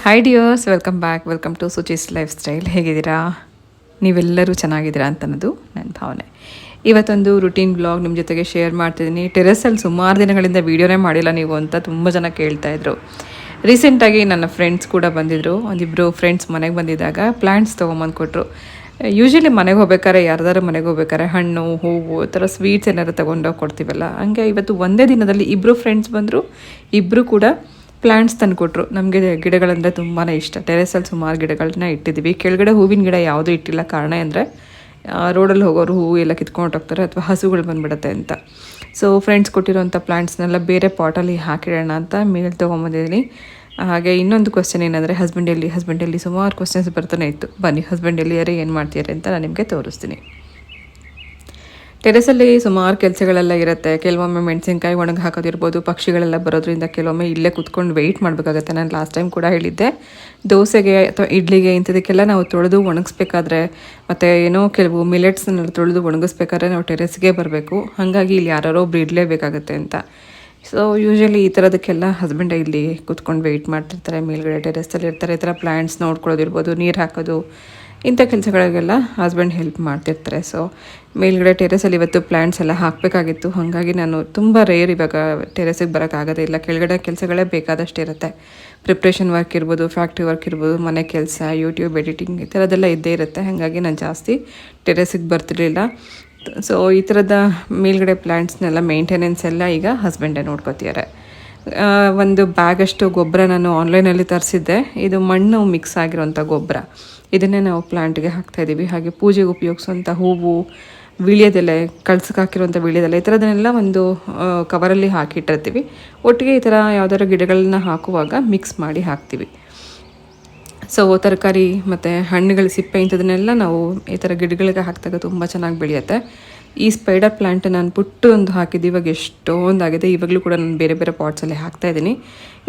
Hi dears, welcome back. Welcome to Suchi's life style. ಹೇಗಿದ್ದೀರಾ? ನೀವೆಲ್ಲರೂ ಚೆನ್ನಾಗಿದ್ದೀರಾ ಅಂತ ಅನ್ನೋದು ನನ್ನ ಭಾವನೆ. ಇವತ್ತೊಂದು ರುಟೀನ್ ಬ್ಲಾಗ್ ನಿಮ್ಮ ಜೊತೆಗೆ ಶೇರ್ ಮಾಡ್ತಿದ್ದೀನಿ. ಟೆರೆಸಲ್ಲಿ ಸುಮಾರು ದಿನಗಳಿಂದ ವೀಡಿಯೋನೇ ಮಾಡಿಲ್ಲ ನೀವು ಅಂತ ತುಂಬ ಜನ ಕೇಳ್ತಾಯಿದ್ರು. ರೀಸೆಂಟಾಗಿ ನನ್ನ ಫ್ರೆಂಡ್ಸ್ ಕೂಡ ಬಂದಿದ್ದರು. ಒಂದಿಬ್ಬರು ಫ್ರೆಂಡ್ಸ್ ಮನೆಗೆ ಬಂದಿದ್ದಾಗ ಪ್ಲ್ಯಾಂಟ್ಸ್ ತೊಗೊಂಬಂದು ಕೊಟ್ಟರು. ಯೂಶ್ವಲಿ ಮನೆಗೆ ಹೋಗ್ಬೇಕಾದ್ರೆ ಯಾರ್ದಾರು ಮನೆಗೆ ಹೋಗ್ಬೇಕಾದ್ರೆ ಹಣ್ಣು ಹೂವು ಈ ಥರ ಸ್ವೀಟ್ಸ್ ಏನಾರು ತೊಗೊಂಡೋಗಿ ಕೊಡ್ತೀವಲ್ಲ, ಹಂಗೆ ಇವತ್ತು ಒಂದೇ ದಿನದಲ್ಲಿ ಇಬ್ಬರು ಫ್ರೆಂಡ್ಸ್ ಬಂದರು. ಇಬ್ಬರು ಕೂಡ ಪ್ಲ್ಯಾಂಟ್ಸ್ ತಂದು ಕೊಟ್ಟರು. ನಮಗೆ ಗಿಡಗಳಂದರೆ ತುಂಬಾ ಇಷ್ಟ. ಟೆರೆಸಲ್ಲಿ ಸುಮಾರು ಗಿಡಗಳನ್ನ ಇಟ್ಟಿದ್ದೀವಿ. ಕೆಳಗಡೆ ಹೂವಿನ ಗಿಡ ಯಾವುದೂ ಇಟ್ಟಿಲ್ಲ. ಕಾರಣ ಅಂದರೆ ರೋಡಲ್ಲಿ ಹೋಗೋರು ಹೂವು ಎಲ್ಲ ಕಿತ್ಕೊಂಡು ಹೋಗ್ತಾರೆ ಅಥವಾ ಹಸುಗಳು ಬಂದುಬಿಡುತ್ತೆ ಅಂತ. ಸೊ ಫ್ರೆಂಡ್ಸ್ ಕೊಟ್ಟಿರೋಂಥ ಪ್ಲ್ಯಾಂಟ್ಸ್ನೆಲ್ಲ ಬೇರೆ ಪಾಟಲ್ಲಿ ಹಾಕಿಡೋಣ ಅಂತ ಮೇಲೆ ತೊಗೊಂಬಂದಿದ್ದೀನಿ. ಹಾಗೆ ಇನ್ನೊಂದು ಕ್ವಶನ್ ಏನಂದರೆ ಹಸ್ಬೆಂಡಲ್ಲಿ ಸುಮಾರು ಕ್ವಶನ್ಸ್ ಬರ್ತಾನೆ ಇತ್ತು. ಬನ್ನಿ ಹಸ್ಬೆಂಡ್ ಎಲ್ಲಿಯಾರೆ ಏನು ಮಾಡ್ತೀರಿ ಅಂತ ನಾನು ನಿಮಗೆ ತೋರಿಸ್ತೀನಿ. ಟೆರೆಸಲ್ಲಿ ಸುಮಾರು ಕೆಲಸಗಳೆಲ್ಲ ಇರುತ್ತೆ. ಕೆಲವೊಮ್ಮೆ ಮೆಣಸಿನ್ಕಾಯಿ ಒಣಗಿ ಹಾಕೋದಿರ್ಬೋದು, ಪಕ್ಷಿಗಳೆಲ್ಲ ಬರೋದ್ರಿಂದ ಕೆಲವೊಮ್ಮೆ ಇಲ್ಲೇ ಕುತ್ಕೊಂಡು ವೆಯ್ಟ್ ಮಾಡಬೇಕಾಗತ್ತೆ. ನಾನು ಲಾಸ್ಟ್ ಟೈಮ್ ಕೂಡ ಹೇಳಿದ್ದೆ, ದೋಸೆಗೆ ಅಥವಾ ಇಡ್ಲಿಗೆ ಇಂಥದಕ್ಕೆಲ್ಲ ನಾವು ತೊಳೆದು ಒಣಗಿಸ್ಬೇಕಾದ್ರೆ ಮತ್ತು ಏನೋ ಕೆಲವು ಮಿಲೆಟ್ಸ್ನೆಲ್ಲ ತೊಳೆದು ಒಣಗಿಸ್ಬೇಕಾದ್ರೆ ನಾವು ಟೆರೆಸ್ಗೆ ಬರಬೇಕು. ಹಾಗಾಗಿ ಇಲ್ಲಿ ಯಾರೋ ಒಬ್ರು ಇಡಲೇಬೇಕಾಗತ್ತೆ ಅಂತ. ಸೊ ಯೂಶ್ವಲಿ ಈ ಥರದಕ್ಕೆಲ್ಲ ಹಸ್ಬೆಂಡೇ ಇಲ್ಲಿ ಕುತ್ಕೊಂಡು ವೆಯ್ಟ್ ಮಾಡ್ತಿರ್ತಾರೆ. ಮೇಲ್ಗಡೆ ಟೆರೆಸಲ್ಲಿ ಇರ್ತಾರೆ. ಈ ಥರ ಪ್ಲ್ಯಾಂಟ್ಸ್ ನೋಡ್ಕೊಳ್ಳೋದಿರ್ಬೋದು, ನೀರು ಹಾಕೋದು, ಇಂಥ ಕೆಲಸಗಳಿಗೆಲ್ಲ ಹಸ್ಬೆಂಡ್ ಹೆಲ್ಪ್ ಮಾಡ್ತಿರ್ತಾರೆ. ಸೊ ಮೇಲ್ಗಡೆ ಟೆರೆಸಲ್ಲಿ ಇವತ್ತು ಪ್ಲ್ಯಾಂಟ್ಸ್ ಎಲ್ಲ ಹಾಕಬೇಕಾಗಿತ್ತು. ಹಾಗಾಗಿ ನಾನು ತುಂಬ ರೇರ್ ಇವಾಗ ಟೆರೆಸಿಗೆ ಬರೋಕ್ಕಾಗೋದೇ ಇಲ್ಲ. ಕೆಳಗಡೆ ಕೆಲಸಗಳೇ ಬೇಕಾದಷ್ಟು ಇರುತ್ತೆ. ಪ್ರಿಪ್ರೇಷನ್ ವರ್ಕ್ ಇರ್ಬೋದು, ಫ್ಯಾಕ್ಟ್ರಿ ವರ್ಕ್ ಇರ್ಬೋದು, ಮನೆ ಕೆಲಸ, ಯೂಟ್ಯೂಬ್ ಎಡಿಟಿಂಗ್ ಈ ಥರದ್ದೆಲ್ಲ ಇದ್ದೇ ಇರುತ್ತೆ. ಹಾಗಾಗಿ ನಾನು ಜಾಸ್ತಿ ಟೆರೆಸಿಗೆ ಬರ್ತಿರಲಿಲ್ಲ. ಸೊ ಈ ಥರದ ಮೇಲ್ಗಡೆ ಪ್ಲ್ಯಾಂಟ್ಸ್ನೆಲ್ಲ ಮೇಂಟೆನೆನ್ಸ್ ಎಲ್ಲ ಈಗ ಹಸ್ಬೆಂಡೇ ನೋಡ್ಕೋತಿದ್ದಾರೆ. ಒಂದು ಬ್ಯಾಗಷ್ಟು ಗೊಬ್ಬರ ನಾನು ಆನ್ಲೈನಲ್ಲಿ ತರಿಸಿದ್ದೆ. ಇದು ಮಣ್ಣು ಮಿಕ್ಸ್ ಆಗಿರೋಂಥ ಗೊಬ್ಬರ. ಇದನ್ನೇ ನಾವು ಪ್ಲ್ಯಾಂಟ್ಗೆ ಹಾಕ್ತಾಯಿದ್ದೀವಿ. ಹಾಗೆ ಪೂಜೆಗೆ ಉಪಯೋಗಿಸೋಂಥ ಹೂವು, ವೀಳ್ಯದೆಲೆ, ಕಳ್ಸಕ್ಕೆ ಹಾಕಿರೋಂಥ ವೀಳ್ಯದೆಲೆ ಈ ಥರದನ್ನೆಲ್ಲ ಒಂದು ಕವರಲ್ಲಿ ಹಾಕಿಟ್ಟಿರ್ತೀವಿ. ಒಟ್ಟಿಗೆ ಈ ಥರ ಯಾವ್ದಾದ್ರು ಗಿಡಗಳನ್ನ ಹಾಕುವಾಗ ಮಿಕ್ಸ್ ಮಾಡಿ ಹಾಕ್ತೀವಿ. ಸೊ ತರಕಾರಿ ಮತ್ತು ಹಣ್ಣುಗಳ ಸಿಪ್ಪೆ ಇಂಥದನ್ನೆಲ್ಲ ನಾವು ಈ ಥರ ಗಿಡಗಳಿಗೆ ಹಾಕಿದಾಗ ತುಂಬ ಚೆನ್ನಾಗಿ ಬೆಳೆಯುತ್ತೆ. ಈ ಸ್ಪೈಡರ್ ಪ್ಲ್ಯಾಂಟ್ ನಾನು ಪುಟ್ಟೊಂದು ಹಾಕಿದ್ದು ಇವಾಗ ಎಷ್ಟೊಂದಾಗಿದೆ. ಇವಾಗಲೂ ಕೂಡ ನಾನು ಬೇರೆ ಬೇರೆ ಪಾಟ್ಸಲ್ಲಿ ಹಾಕ್ತಾಯಿದ್ದೀನಿ.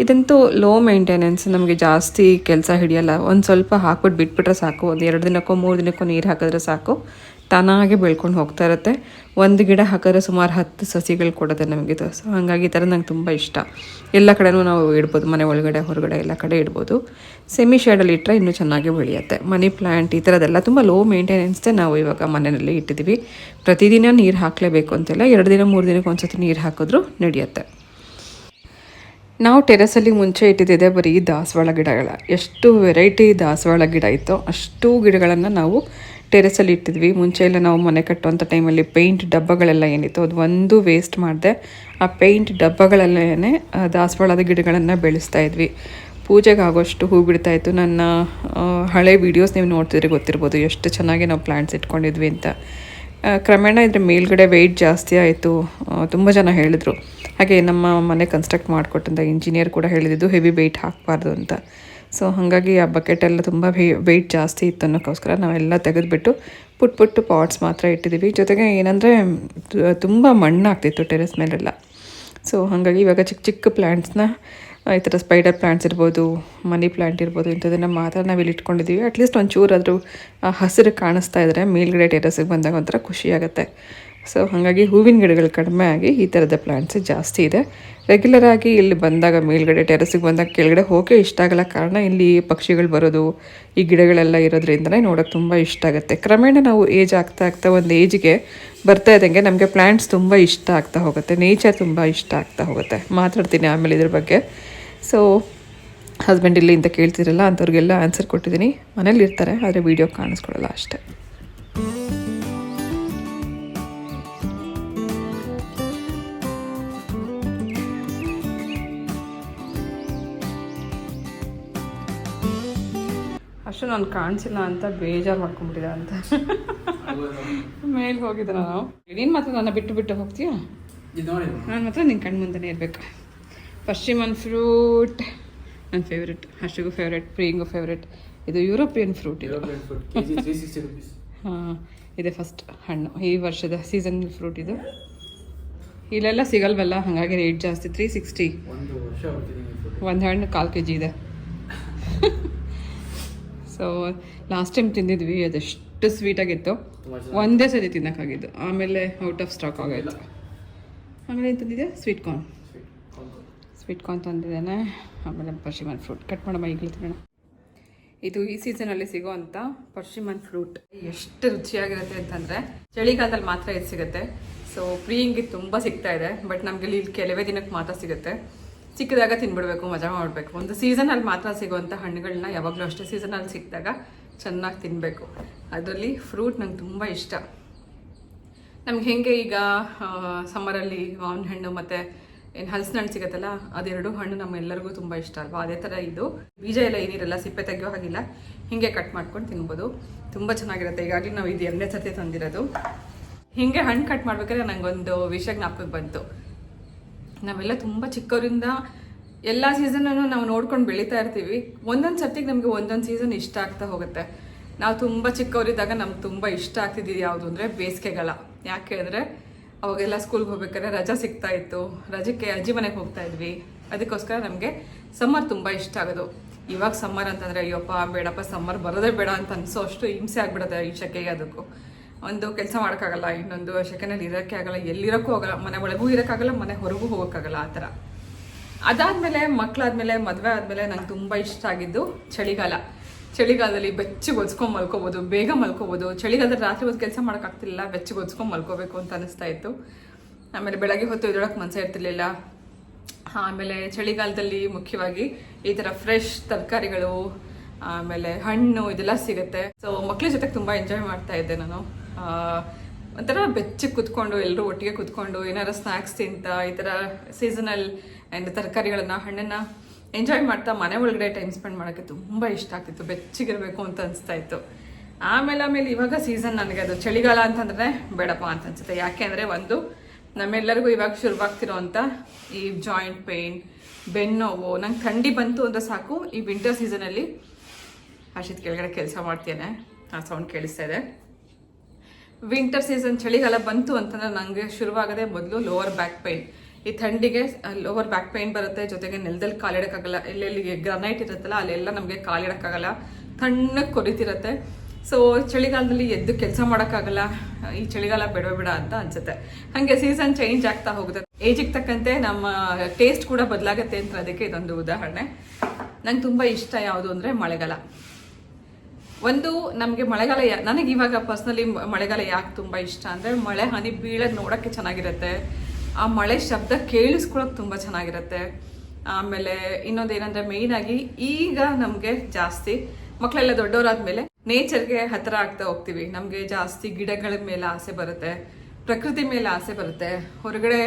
ಇದಂತೂ ಲೋ ಮೇಂಟೆನೆನ್ಸ್, ನಮಗೆ ಜಾಸ್ತಿ ಕೆಲಸ ಹಿಡಿಯಲ್ಲ. ಒಂದು ಸ್ವಲ್ಪ ಹಾಕ್ಬಿಟ್ಟು ಬಿಟ್ಬಿಟ್ರೆ ಸಾಕು. ಒಂದು 2 ದಿನಕ್ಕೋ 3 ದಿನಕ್ಕೋ ನೀರು ಹಾಕಿದ್ರೆ ಸಾಕು, ತಾನಾಗೆ ಬೆಳ್ಕೊಂಡು ಹೋಗ್ತಾ ಇರುತ್ತೆ. ಒಂದು ಗಿಡ ಹಾಕಿದ್ರೆ ಸುಮಾರು 10 ಸಸಿಗಳು ಕೊಡುತ್ತೆ ನಮಗಿದು. ಸೊ ಹಾಗಾಗಿ ಈ ಥರ ನಂಗೆ ತುಂಬ ಇಷ್ಟ. ಎಲ್ಲ ಕಡೆನೂ ನಾವು ಇಡ್ಬೋದು, ಮನೆ ಒಳಗಡೆ ಹೊರಗಡೆ ಎಲ್ಲ ಕಡೆ ಇಡ್ಬೋದು. ಸೆಮಿ ಶೇಡಲ್ಲಿ ಇಟ್ಟರೆ ಇನ್ನೂ ಚೆನ್ನಾಗಿ ಬೆಳೆಯುತ್ತೆ. ಮನಿ ಪ್ಲ್ಯಾಂಟ್ ಈ ಥರದ್ದೆಲ್ಲ ತುಂಬ ಲೋ ಮೇಂಟೆನೆನ್ಸ್ದೇ ನಾವು ಇವಾಗ ಮನೆಯಲ್ಲಿ ಇಟ್ಟಿದ್ದೀವಿ. ಪ್ರತಿದಿನ ನೀರು ಹಾಕಲೇಬೇಕು ಅಂತೆಲ್ಲ, 2 ದಿನ 3 ದಿನಕ್ಕೆ ಒಂದ್ಸತಿ ನೀರು ಹಾಕಿದ್ರೂ ನಡೆಯುತ್ತೆ. ನಾವು ಟೆರೆಸಲ್ಲಿ ಮುಂಚೆ ಇಟ್ಟಿದ್ದೆ ಬರೀ ದಾಸವಾಳ ಗಿಡಗಳ. ಎಷ್ಟು ವೆರೈಟಿ ದಾಸವಾಳ ಗಿಡ ಇತ್ತೋ ಅಷ್ಟು ಗಿಡಗಳನ್ನು ನಾವು ಟೆರೆಸಲ್ಲಿ ಇಟ್ಟಿದ್ವಿ. ಮುಂಚೆ ಎಲ್ಲ ನಾವು ಮನೆ ಕಟ್ಟುವಂಥ ಟೈಮಲ್ಲಿ ಪೇಂಟ್ ಡಬ್ಬಗಳೆಲ್ಲ ಏನಿತ್ತು ಅದು ಒಂದು ವೇಸ್ಟ್ ಮಾಡಿದೆ. ಆ ಪೇಂಟ್ ಡಬ್ಬಗಳಲ್ಲೇ ದಾಸವಾಳದ ಗಿಡಗಳನ್ನು ಬೆಳೆಸ್ತಾ ಇದ್ವಿ. ಪೂಜೆಗೆ ಆಗೋಷ್ಟು ಹೂ ಬಿಡ್ತಾಯಿತ್ತು. ನನ್ನ ಹಳೆ ವೀಡಿಯೋಸ್ ನೀವು ನೋಡ್ತಿದ್ರೆ ಗೊತ್ತಿರ್ಬೋದು ಎಷ್ಟು ಚೆನ್ನಾಗಿ ನಾವು ಪ್ಲ್ಯಾಂಟ್ಸ್ ಇಟ್ಕೊಂಡಿದ್ವಿ ಅಂತ. ಕ್ರಮೇಣ ಇದ್ರ ಮೇಲ್ಗಡೆ ವೆಯ್ಟ್ ಜಾಸ್ತಿ ಆಯಿತು. ತುಂಬ ಜನ ಹೇಳಿದರು. ಹಾಗೆ ನಮ್ಮ ಮನೆ ಕನ್ಸ್ಟ್ರಕ್ಟ್ ಮಾಡಿಕೊಟ್ಟಂಥ ಇಂಜಿನಿಯರ್ ಕೂಡ ಹೇಳಿದ್ದು ಹೆವಿ ವೆಯ್ಟ್ ಹಾಕಬಾರ್ದು ಅಂತ. ಸೊ ಹಾಗಾಗಿ ಆ ಬಕೆಟೆಲ್ಲ ತುಂಬ ವೆಯ್ಟ್ ಜಾಸ್ತಿ ಇತ್ತು ಅನ್ನೋಕ್ಕೋಸ್ಕರ ನಾವೆಲ್ಲ ತೆಗೆದುಬಿಟ್ಟು ಪುಟ್ಟು ಪಾಟ್ಸ್ ಮಾತ್ರ ಇಟ್ಟಿದ್ದೀವಿ. ಜೊತೆಗೆ ಏನಂದರೆ ತುಂಬ ಮಣ್ಣಾಗ್ತಿತ್ತು ಟೆರೆಸ್ ಮೇಲೆಲ್ಲ. ಸೊ ಹಾಗಾಗಿ ಇವಾಗ ಚಿಕ್ಕ ಚಿಕ್ಕ ಪ್ಲ್ಯಾಂಟ್ಸ್ನ ಈ ಥರ ಸ್ಪೈಡರ್ ಪ್ಲ್ಯಾಂಟ್ಸ್ ಇರ್ಬೋದು, ಮನಿ ಪ್ಲ್ಯಾಂಟ್ ಇರ್ಬೋದು, ಇಂಥದನ್ನು ಮಾತ್ರ ನಾವು ಇಲ್ಲಿ ಇಟ್ಕೊಂಡಿದ್ದೀವಿ. ಅಟ್ಲೀಸ್ಟ್ ಒಂಚೂರಾದರೂ ಹಸಿರು ಕಾಣಿಸ್ತಾ ಇದ್ದರೆ ಮೇಲ್ಗಡೆ ಟೆರೆಸಿಗೆ ಬಂದಾಗ ಒಂಥರ ಖುಷಿಯಾಗುತ್ತೆ. ಸೊ ಹಾಗಾಗಿ ಹೂವಿನ ಗಿಡಗಳು ಕಡಿಮೆ ಆಗಿ ಈ ಥರದ ಪ್ಲ್ಯಾಂಟ್ಸ್ ಜಾಸ್ತಿ ಇದೆ. ರೆಗ್ಯುಲರಾಗಿ ಇಲ್ಲಿ ಬಂದಾಗ ಮೇಲ್ಗಡೆ ಟೆರೆಸಿಗೆ ಬಂದಾಗ ಕೆಳಗಡೆ ಹೋಗೇ ಇಷ್ಟ ಆಗಲ್ಲ. ಕಾರಣ ಇಲ್ಲಿ ಪಕ್ಷಿಗಳು ಬರೋದು, ಈ ಗಿಡಗಳೆಲ್ಲ ಇರೋದ್ರಿಂದಲೇ ನೋಡೋಕ್ಕೆ ತುಂಬ ಇಷ್ಟ ಆಗುತ್ತೆ. ಕ್ರಮೇಣ ನಾವು ಏಜ್ ಆಗ್ತಾ ಒಂದು ಏಜಿಗೆ ಬರ್ತಾ ಇದ್ದಂಗೆ ನಮಗೆ ಪ್ಲ್ಯಾಂಟ್ಸ್ ತುಂಬ ಇಷ್ಟ ಆಗ್ತಾ ಹೋಗುತ್ತೆ. ನೇಚರ್ ತುಂಬ ಇಷ್ಟ ಆಗ್ತಾ ಹೋಗುತ್ತೆ. ಮಾತಾಡ್ತೀನಿ ಆಮೇಲೆ ಇದ್ರ ಬಗ್ಗೆ. ಸೊ ಹಸ್ಬೆಂಡ್ ಇಲ್ಲಿ ಅಂತ ಕೇಳ್ತಿರಲ್ಲ, ಅಂಥವ್ರಿಗೆಲ್ಲ ಆನ್ಸರ್ ಕೊಟ್ಟಿದ್ದೀನಿ. ಮನೇಲಿ ಇರ್ತಾರೆ, ಆದರೆ ವೀಡಿಯೋ ಕಾಣಿಸ್ಕೊಡಲ್ಲ ಅಷ್ಟೇ. ಅಷ್ಟು ನಾನು ಕಾಣಿಸಿಲ್ಲ ಅಂತ ಬೇಜಾರು ಮಾಡ್ಕೊಂಡ್ಬಿಟ್ಟಿದೆ ಅಂತ ಮೇಲೆ ಹೋಗಿದ್ದೆ ನಾನು. ನೀನು ಮಾತ್ರ ನನ್ನ ಬಿಟ್ಟು ಹೋಗ್ತೀಯಾ? ನಾನು ಮಾತ್ರ ನಿನ್ನ ಕಣ್ಣು ಮುಂದೆನೇ ಇರಬೇಕು. ಪರ್ಸಿಮನ್ ಫ್ರೂಟ್ ನನ್ನ ಫೇವ್ರೆಟ್, ಹರ್ಷಿಗೂ ಫೇವ್ರೆಟ್, ಪ್ರಿಯಿಂಗೂ ಫೇವ್ರೆಟ್. ಇದು ಯುರೋಪಿಯನ್ ಫ್ರೂಟ್. ಇದು ಹಾಂ, ಇದೆ ಫಸ್ಟ್ ಹಣ್ಣು ಈ ವರ್ಷದ ಸೀಸನಲ್ ಫ್ರೂಟ್. ಇದು ಇಲ್ಲೆಲ್ಲ ಸಿಗಲ್ವಲ್ಲ, ಹಾಗಾಗಿ ರೇಟ್ ಜಾಸ್ತಿ. 360 ಒಂದು ಹಣ್ಣು 1/4 kg ಇದೆ. ಸೊ ಲಾಸ್ಟ್ ಟೈಮ್ ತಿಂದಿದ್ವಿ, ಅದೆಷ್ಟು ಸ್ವೀಟಾಗಿತ್ತು. ಒಂದೇ ಸರಿ ತಿನ್ನೋಕ್ಕಾಗಿದ್ದು, ಆಮೇಲೆ ಔಟ್ ಆಫ್ ಸ್ಟಾಕ್ ಆಗೋಯ್ತು. ಆಮೇಲೆ ಏನು ತಂದಿದ್ದೆ? Sweet corn. ಸ್ವೀಟ್ ಕಾರ್ನ್ ತಂದಿದ್ದಾನೆ. ಆಮೇಲೆ ಪರ್ಸಿಮನ್ ಫ್ರೂಟ್ ಕಟ್ ಮಾಡಮ್ಮ ಈಗಲೇ ತಿನ್ನೋಣ. ಇದು ಈ ಸೀಸನಲ್ಲಿ ಸಿಗೋವಂಥ ಪರ್ಸಿಮನ್ ಫ್ರೂಟ್ ಎಷ್ಟು ರುಚಿಯಾಗಿರುತ್ತೆ ಅಂತಂದರೆ ಚಳಿಗಾಲದಲ್ಲಿ ಮಾತ್ರ ಇದು ಸಿಗುತ್ತೆ. ಸೊ ಫ್ರೀಯಿಂಗ್ ಇದು ತುಂಬ ಸಿಗ್ತಾ ಇದೆ, ಬಟ್ ನಮಗೆ ಇಲ್ಲಿ ಕೆಲವೇ ದಿನಕ್ಕೆ ಮಾತ್ರ ಸಿಗುತ್ತೆ. ಸಿಕ್ಕಿದಾಗ ತಿನ್ಬಿಡ್ಬೇಕು, ಮಜಾ ಮಾಡಬೇಕು. ಒಂದು ಸೀಸನಲ್ಲಿ ಮಾತ್ರ ಸಿಗೋವಂಥ ಹಣ್ಣುಗಳನ್ನ ಯಾವಾಗಲೂ ಅಷ್ಟೇ ಸೀಸನಲ್ಲಿ ಸಿಕ್ಕಿದಾಗ ಚೆನ್ನಾಗಿ ತಿನ್ನಬೇಕು. ಅದರಲ್ಲಿ ಫ್ರೂಟ್ ನಂಗೆ ತುಂಬ ಇಷ್ಟ. ನಮ್ಗೆ ಹೇಗೆ ಈಗ ಸಮ್ಮರಲ್ಲಿ ಮಾವಿನ ಹಣ್ಣು ಮತ್ತು ಏನು ಹಲಸಿನ ಹಣ್ಣು ಸಿಗುತ್ತಲ್ಲ, ಅದೆರಡು ಹಣ್ಣು ನಮ್ಮೆಲ್ಲರಿಗೂ ತುಂಬ ಇಷ್ಟ ಅಲ್ವಾ. ಅದೇ ಥರ ಇದು ಬೀಜ ಎಲ್ಲ ಏನಿರಲ್ಲ, ಸಿಪ್ಪೆ ತೆಗೆಯೋ ಹಾಗಿಲ್ಲ, ಹೀಗೆ ಕಟ್ ಮಾಡ್ಕೊಂಡು ತಿನ್ಬೋದು. ತುಂಬ ಚೆನ್ನಾಗಿರುತ್ತೆ. ಈಗಾಗಲೇ ನಾವು ಇದು 2ನೇ ಸತಿ ತಂದಿರೋದು. ಹೀಗೆ ಹಣ್ಣು ಕಟ್ ಮಾಡ್ಬೇಕಾದ್ರೆ ನನಗೊಂದು ವಿಷಯ ಜ್ಞಾಪಕಕ್ಕೆ ಬಂತು. ನಾವೆಲ್ಲ ತುಂಬ ಚಿಕ್ಕವರಿಂದ ಎಲ್ಲ ಸೀಸನನ್ನು ನಾವು ನೋಡ್ಕೊಂಡು ಬೆಳೀತಾ ಇರ್ತೀವಿ. ಒಂದೊಂದು ಸರ್ತಿಗೆ ನಮಗೆ ಒಂದೊಂದು ಸೀಸನ್ ಇಷ್ಟ ಆಗ್ತಾ ಹೋಗುತ್ತೆ. ನಾವು ತುಂಬ ಚಿಕ್ಕವರಿದ್ದಾಗ ನಮ್ಗೆ ತುಂಬ ಇಷ್ಟ ಆಗ್ತಿದ್ದು ಯಾವುದು ಅಂದರೆ ಬೇಸಿಗೆಗಾಲ. ಯಾಕೆ ಅಂದರೆ ಅವಾಗೆಲ್ಲ ಸ್ಕೂಲ್ಗೆ ಹೋಗ್ಬೇಕಾದ್ರೆ ರಜಾ ಸಿಗ್ತಾ ಇತ್ತು, ರಜಕ್ಕೆ ಅಜ್ಜಿ ಮನೆಗೆ ಹೋಗ್ತಾ ಇದ್ವಿ. ಅದಕ್ಕೋಸ್ಕರ ನಮಗೆ ಸಮ್ಮರ್ ತುಂಬ ಇಷ್ಟ ಆಗೋದು. ಇವಾಗ ಸಮ್ಮರ್ ಅಂತಂದರೆ ಅಯ್ಯಪ್ಪ ಬೇಡಪ್ಪ ಸಮ್ಮರ್ ಬರೋದೇ ಬೇಡ ಅಂತ ಅನಿಸೋ ಅಷ್ಟು ಹಿಂಸೆ ಆಗ್ಬಿಡುತ್ತೆ ಈ ಸೆಕೆಗೆ. ಅದಕ್ಕೂ ಒಂದು ಕೆಲಸ ಮಾಡೋಕ್ಕಾಗಲ್ಲ, ಇನ್ನೊಂದು ಸೆಕೆನಲ್ಲಿ ಇರೋಕ್ಕೆ ಆಗಲ್ಲ, ಎಲ್ಲಿರೋಕ್ಕೂ ಆಗಲ್ಲ, ಮನೆ ಒಳಗೂ ಇರೋಕ್ಕಾಗಲ್ಲ, ಮನೆ ಹೊರಗೂ ಹೋಗೋಕ್ಕಾಗಲ್ಲ, ಆ ಥರ. ಅದಾದಮೇಲೆ ಮಕ್ಕಳಾದ್ಮೇಲೆ ಮದುವೆ ಆದಮೇಲೆ ನಂಗೆ ತುಂಬ ಇಷ್ಟ ಆಗಿದ್ದು ಚಳಿಗಾಲ. ಚಳಿಗಾಲದಲ್ಲಿ ಬೆಚ್ಚಗೆ ಒದ್ಸ್ಕೊಂಡು ಮಲ್ಕೋಬೋದು, ಬೇಗ ಮಲ್ಕೋಬೋದು. ಚಳಿಗಾಲದಲ್ಲಿ ರಾತ್ರಿ ಹೊತ್ತು ಕೆಲಸ ಮಾಡೋಕ್ಕಾಗ್ತಿಲ್ಲ, ಬೆಚ್ಚಗೆ ಒದ್ಸ್ಕೊಂಡು ಮಲ್ಕೋಬೇಕು ಅಂತ ಅನಿಸ್ತಾ ಇತ್ತು. ಆಮೇಲೆ ಬೆಳಗ್ಗೆ ಹೊತ್ತು ಎದ್ದೇಳೋಕ್ಕೆ ಮನಸ್ಸೇ ಇರ್ತಿರ್ಲಿಲ್ಲ. ಆಮೇಲೆ ಚಳಿಗಾಲದಲ್ಲಿ ಮುಖ್ಯವಾಗಿ ಈ ಥರ ಫ್ರೆಶ್ ತರಕಾರಿಗಳು, ಆಮೇಲೆ ಹಣ್ಣು ಇದೆಲ್ಲ ಸಿಗುತ್ತೆ. ಸೊ ಮಕ್ಳ ಜೊತೆಗೆ ತುಂಬ ಎಂಜಾಯ್ ಮಾಡ್ತಾ ಇದ್ದೆ ನಾನು. ಒಂಥರ ಬೆಚ್ಚಗೆ ಕುತ್ಕೊಂಡು ಎಲ್ಲರೂ ಒಟ್ಟಿಗೆ ಕುತ್ಕೊಂಡು ಏನಾರು ಸ್ನ್ಯಾಕ್ಸ್ ತಿಂತ ಈ ಥರ ಸೀಸನಲ್ ಆ್ಯಂಡ್ ತರಕಾರಿಗಳನ್ನು ಹಣ್ಣನ್ನು ಎಂಜಾಯ್ ಮಾಡ್ತಾ ಮನೆ ಒಳಗಡೆ ಟೈಮ್ ಸ್ಪೆಂಡ್ ಮಾಡೋಕ್ಕೆ ತುಂಬ ಇಷ್ಟ ಆಗ್ತಿತ್ತು. ಬೆಚ್ಚಗಿರಬೇಕು ಅಂತ ಅನಿಸ್ತಾ ಇತ್ತು. ಆಮೇಲೆ ಇವಾಗ ಸೀಸನ್ ನನಗೆ ಅದು ಚಳಿಗಾಲ ಅಂತಂದರೆ ಬೇಡಪ್ಪ ಅಂತ ಅನ್ಸುತ್ತೆ. ಯಾಕೆ ಅಂದರೆ ಒಂದು ನಮ್ಮೆಲ್ಲರಿಗೂ ಇವಾಗ ಶುರುವಾಗ್ತಿರೋ ಅಂಥ ಈ ಜಾಯಿಂಟ್ ಪೇಯ್ನ್, ಬೆನ್ನೋವು. ನಂಗೆ ಥಂಡಿ ಬಂತು ಅಂದರೆ ಸಾಕು, ಈ ವಿಂಟರ್ ಸೀಸನಲ್ಲಿ ಹರ್ಷಿತ್ ಕೆಳಗಡೆ ಕೆಲಸ ಮಾಡ್ತೇನೆ, ಆ ಸೌಂಡ್ ಕೇಳಿಸ್ತಾ ಇದೆ. ವಿಂಟರ್ ಸೀಸನ್ ಚಳಿಗಾಲ ಬಂತು ಅಂತಂದರೆ ನನಗೆ ಶುರುವಾಗದೆ ಮೊದಲು ಲೋವರ್ ಬ್ಯಾಕ್ ಪೇಯ್ನ್. ಈ ಥಂಡಿಗೆ ಲೋವರ್ ಬ್ಯಾಕ್ ಪೇಯ್ನ್ ಬರುತ್ತೆ, ಜೊತೆಗೆ ನೆಲದಲ್ಲಿ ಕಾಲಿಡೋಕ್ಕಾಗಲ್ಲ. ಎಲ್ಲೆಲ್ಲಿ ಗ್ರನೈಟ್ ಇರುತ್ತಲ್ಲ ಅಲ್ಲೆಲ್ಲ ನಮಗೆ ಕಾಲಿಡೋಕ್ಕಾಗಲ್ಲ, ತಣ್ಣಗೆ ಕೊರಿತಿರುತ್ತೆ. ಸೊ ಚಳಿಗಾಲದಲ್ಲಿ ಎದ್ದು ಕೆಲಸ ಮಾಡೋಕ್ಕಾಗಲ್ಲ. ಈ ಚಳಿಗಾಲ ಬೇಡ ಅಂತ ಅನ್ಸುತ್ತೆ. ಹಾಗೆ ಸೀಸನ್ ಚೇಂಜ್ ಆಗ್ತಾ ಹೋಗುತ್ತೆ. ಏಜಿಗೆ ತಕ್ಕಂತೆ ನಮ್ಮ ಟೇಸ್ಟ್ ಕೂಡ ಬದಲಾಗುತ್ತೆ ಅಂತ ಅದಕ್ಕೆ ಇದೊಂದು ಉದಾಹರಣೆ. ನಂಗೆ ತುಂಬ ಇಷ್ಟ ಯಾವುದು ಅಂದರೆ ಮಳೆಗಾಲ. ಒಂದು ನಮಗೆ ಮಳೆಗಾಲ ನನಗೆ ಇವಾಗ ಪರ್ಸ್ನಲಿ ಮಳೆಗಾಲ ಯಾಕೆ ತುಂಬ ಇಷ್ಟ ಅಂದರೆ ಮಳೆ ಹನಿ ಬೀಳೋದು ನೋಡೋಕ್ಕೆ ಚೆನ್ನಾಗಿರುತ್ತೆ, ಆ ಮಳೆ ಶಬ್ದ ಕೇಳಿಸ್ಕೊಳ್ಳೋಕೆ ತುಂಬ ಚೆನ್ನಾಗಿರುತ್ತೆ. ಆಮೇಲೆ ಇನ್ನೊಂದು ಏನಂದರೆ ಮೇಯ್ನಾಗಿ ಈಗ ನಮಗೆ ಜಾಸ್ತಿ ಮಕ್ಕಳೆಲ್ಲ ದೊಡ್ಡವರಾದ್ಮೇಲೆ ನೇಚರ್ಗೆ ಹತ್ತಿರ ಆಗ್ತಾ ಹೋಗ್ತೀವಿ. ನಮಗೆ ಜಾಸ್ತಿ ಗಿಡಗಳ ಮೇಲೆ ಆಸೆ ಬರುತ್ತೆ, ಪ್ರಕೃತಿ ಮೇಲೆ ಆಸೆ ಬರುತ್ತೆ, ಹೊರಗಡೆ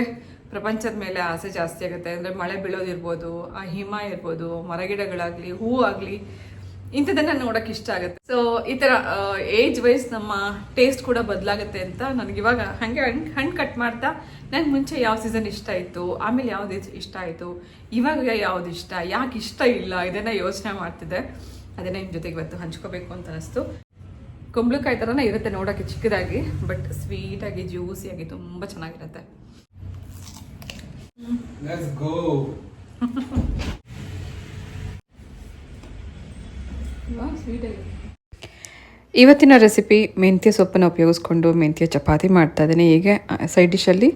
ಪ್ರಪಂಚದ ಮೇಲೆ ಆಸೆ ಜಾಸ್ತಿ ಆಗುತ್ತೆ. ಅಂದರೆ ಮಳೆ ಬೀಳೋದಿರ್ಬೋದು, ಆ ಹಿಮ ಇರ್ಬೋದು, ಮರಗಿಡಗಳಾಗಲಿ, ಹೂವು ಆಗಲಿ, ಇಂಥದನ್ನ ನೋಡೋಕೆ ಇಷ್ಟ ಆಗುತ್ತೆ. ಸೊ ಈ ಥರ ಏಜ್ ವೈಸ್ ನಮ್ಮ ಟೇಸ್ಟ್ ಕೂಡ ಬದಲಾಗುತ್ತೆ ಅಂತ ನನಗಿವಾಗ ಹಾಗೆ ಹಣ್ಣು ಕಟ್ ಮಾಡ್ತಾ ನಂಗೆ ಮುಂಚೆ ಯಾವ ಸೀಸನ್ ಇಷ್ಟ ಇತ್ತು, ಆಮೇಲೆ ಯಾವ್ದು ಇಷ್ಟ ಆಯಿತು, ಇವಾಗ ಯಾವ್ದು ಇಷ್ಟ, ಯಾಕೆ ಇಷ್ಟ ಇಲ್ಲ, ಇದನ್ನು ಯೋಚನೆ ಮಾಡ್ತಿದ್ದೆ. ಅದನ್ನ ನಿಮ್ಮ ಜೊತೆಗೆ ಇವತ್ತು ಹಂಚ್ಕೋಬೇಕು ಅಂತ ಅನಿಸ್ತು. ಕುಂಬಳಕಾಯಿ ಥರನೇ ಇರುತ್ತೆ ನೋಡೋಕ್ಕೆ ಚಿಕ್ಕದಾಗಿ, ಬಟ್ ಸ್ವೀಟಾಗಿ ಜ್ಯೂಸಿಯಾಗಿ ತುಂಬ ಚೆನ್ನಾಗಿರುತ್ತೆ. ಇವತ್ತಿನ ರೆಸಿಪಿ ಮೆಂತ್ಯ ಸೊಪ್ಪನ್ನು ಉಪಯೋಗಿಸ್ಕೊಂಡು ಮೆಂತ್ಯ ಚಪಾತಿ ಮಾಡ್ತಾ ಇದ್ದೀನಿ. ಹೀಗೆ ಸೈಡ್ ಡಿಶಲ್ಲಿ